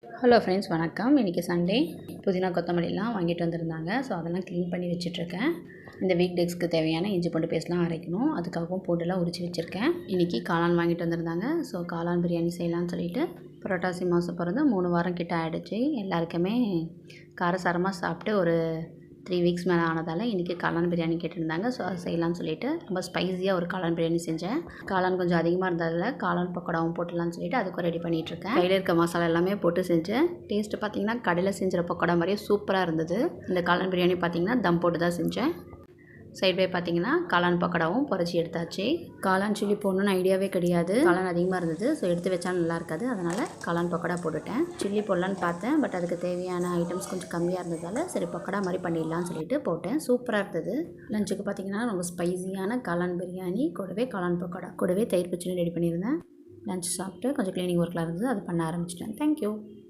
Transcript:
Hello friends, வணக்கம். இன்றைக்கி Sunday. புதினா கொத்தமல்லிலாம் வாங்கிட்டு வந்திருந்தாங்க. ஸோ அதெல்லாம் க்ளீன் பண்ணி வச்சுட்ருக்கேன். இந்த வீக் டேஸ்க்கு தேவையான இஞ்சி பூண்டு பேஸ்ட்லாம் அரைக்கணும். அதுக்காகவும் பூண்டெல்லாம் உரித்து வச்சுருக்கேன். இன்றைக்கி காளான் வாங்கிட்டு வந்திருந்தாங்க. ஸோ காளான் பிரியாணி செய்யலான்னு சொல்லிட்டு புரட்டாசி மாதம் பிறந்து 3 வாரம் கிட்ட ஆகிடுச்சு. எல்லாருக்குமே காரசாரமாக சாப்பிட்டு ஒரு 3 வீக்ஸ் மேலே ஆனதால் இன்றைக்கி காளான் பிரியாணி கேட்டிருந்தாங்க. ஸோ அதை செய்யலாம்னு சொல்லிட்டு ரொம்ப ஸ்பைஸியாக ஒரு காளான் பிரியாணி செஞ்சேன். காளான் கொஞ்சம் அதிகமாக இருந்ததில் காளான் பக்கோடாவும் போட்டுடலான்னு சொல்லிட்டு அதுக்கும் ரெடி பண்ணிகிட்ருக்கேன். கையில் இருக்க மசாலா எல்லாமே போட்டு செஞ்சேன். டேஸ்ட்டு பார்த்திங்கன்னா கடையில் செஞ்சுற பக்கோடா மாதிரியே சூப்பராக இருந்தது. இந்த காளான் பிரியாணி பார்த்திங்கன்னா தம் போட்டு தான் செஞ்சேன். சைட்வே பார்த்திங்கன்னா காளான் பக்கோடாவும் பொரிச்சி எடுத்தாச்சு. காளான் சில்லி போடணுன்னு ஐடியாவே கிடையாது. காளான் அதிகமாக இருந்தது. ஸோ எடுத்து வச்சா நல்லா இருக்காது. அதனால் காளான் பக்கோடா போட்டுட்டேன். சில்லி போடலான்னு பார்த்தேன். பட் அதுக்கு தேவையான ஐட்டம்ஸ் கொஞ்சம் கம்மியாக இருந்ததால் சரி பக்கோடா மாதிரி பண்ணிடலான்னு சொல்லிட்டு போட்டேன். சூப்பராக இருந்தது. லஞ்சுக்கு பார்த்திங்கன்னா ரொம்ப ஸ்பைஸியான காளான் பிரியாணி கூடவே காளான் பக்கோடா கூடவே தயிர் பச்சடி ரெடி பண்ணியிருந்தேன். லஞ்ச் சாப்பிட்டு கொஞ்சம் க்ளீனிங் ஒர்க்கில் இருந்தது. அது பண்ண ஆரம்பிச்சிட்டேன். தேங்க்யூ.